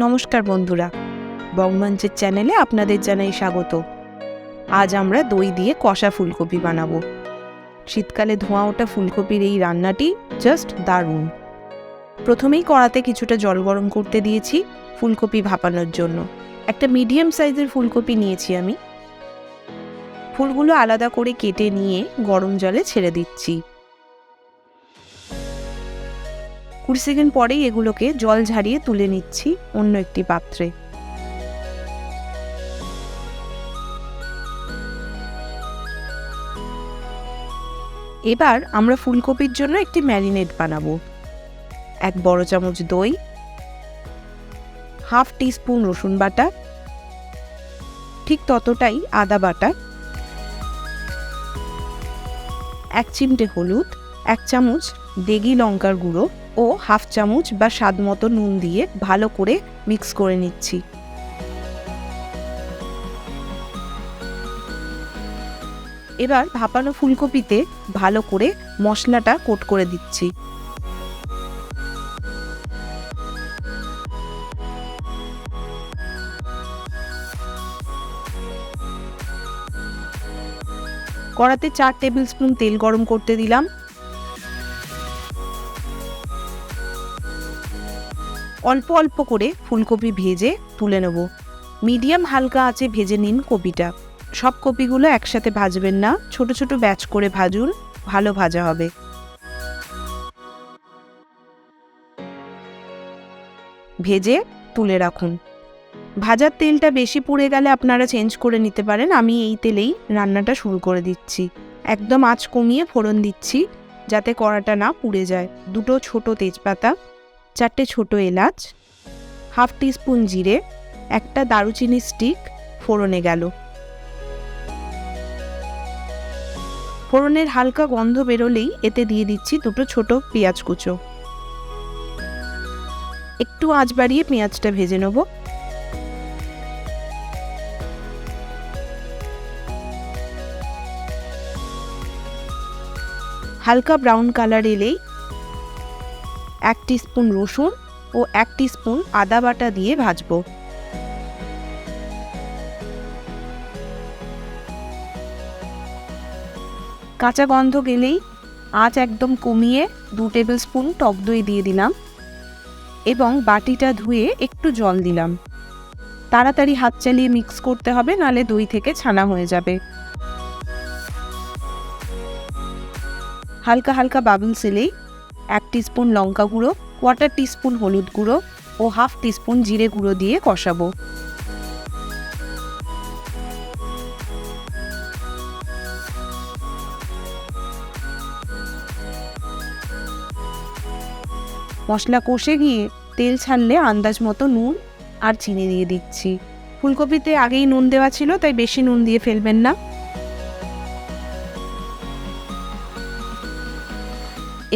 নমস্কার বন্ধুরা, বঙ্গমঞ্চের চ্যানেলে আপনাদের জানাই স্বাগত। আজ আমরা দই দিয়ে কষা ফুলকপি বানাবো। শীতকালে ধোঁয়া ওঠা ফুলকপির এই রান্নাটি জাস্ট দারুণ। প্রথমেই কড়াতে কিছুটা জল গরম করতে দিয়েছি ফুলকপি ভাপানোর জন্য। একটা মিডিয়াম সাইজের ফুলকপি নিয়েছি আমি। ফুলগুলো আলাদা করে কেটে নিয়ে গরম জলে ছেড়ে দিচ্ছি। 20 সেকেন্ড পরেই এগুলোকে জল ঝারিয়ে তুলে নিচ্ছি অন্য একটি পাত্রে। এবার আমরা ফুলকপির জন্য একটি ম্যারিনেড বানাবো। 1 বড় চামচ দই, হাফ টিস্পুন রসুন বাটা, ঠিক ততটাই আদা বাটা, 1 চিমটে হলুদ, 1 চামচ দেগি লঙ্কার গুঁড়ো ও হাফ চামচ বা স্বাদ মতো নুন দিয়ে ভালো করে মিক্স করে নিচ্ছি। এবার ভাপানো ফুলকপিতে ভালো করে মশলাটা কোট করে দিচ্ছি। কড়াতে 4 টেবিল স্পুন তেল গরম করতে দিলাম। অল্প অল্প করে ফুলকপি ভেজে তুলে নেব। মিডিয়াম হালকা আঁচে ভেজে নিন কপিটা। সব কপিগুলো একসাথে ভাজবেন না, ছোট ছোট ব্যাচ করে ভাজুন, ভালো ভাজা হবে। ভেজে তুলে রাখুন। ভাজার তেলটা বেশি পুড়ে গেলে আপনারা চেঞ্জ করে নিতে পারেন। আমি এই তেলেই রান্নাটা শুরু করে দিচ্ছি। একদম আঁচ কমিয়ে ফোড়ন দিচ্ছি যাতে কড়াটা না পুড়ে যায়। 2 ছোট তেজপাতা, 4টে ছোট এলাচ, হাফ টিস্পুন জিরে, 1টা দারুচিনি স্টিক ফোড়নে গেল। ফোড়নের হালকা গন্ধ বেরোলেই এতে দিয়ে দিচ্ছি 2 ছোট পেঁয়াজ কুচো। একটু আঁচ বাড়িয়ে পেঁয়াজটা ভেজে নেব। হালকা ব্রাউন কালার এলেই 1 টিস্পুন রসুন ও 1 টিস্পুন আদা বাটা দিয়ে ভাজবো। কাঁচা গন্ধ গেলেই আঁচ একদম কমিয়ে 2 টেবিল স্পুন টক দই দিয়ে দিলাম এবং বাটিটা ধুয়ে একটু জল দিলাম। তাড়াতাড়ি হাত চালিয়ে মিক্স করতে হবে, নালে দই থেকে ছানা হয়ে যাবে। হালকা হালকা বাবলস এলেই 1 টিস্পুন লঙ্কা গুঁড়ো, 1/4 টিস্পুন হলুদ গুঁড়ো ও হাফ টিস্পুন জিরে গুঁড়ো দিয়ে কষাবো। মশলা কষে গিয়ে তেল ছাড়লে আন্দাজ মতো নুন আর চিনি দিয়ে দিচ্ছি। ফুলকপিতে আগেই নুন দেওয়া ছিল, তাই বেশি নুন দিয়ে ফেলবেন না।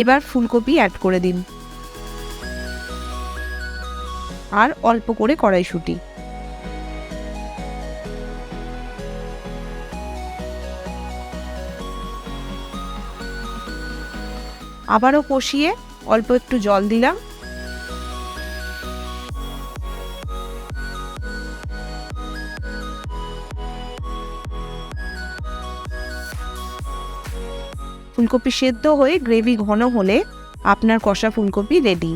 এবার ফুলকপি অ্যাড করে দিন আর অল্প করে কড়াইশুঁটি। আবারও কষিয়ে অল্প একটু জল দিলাম। ফুলকপি সেদ্ধ হয়ে গ্রেভি ঘন হলে আপনার কষা ফুলকপি রেডি।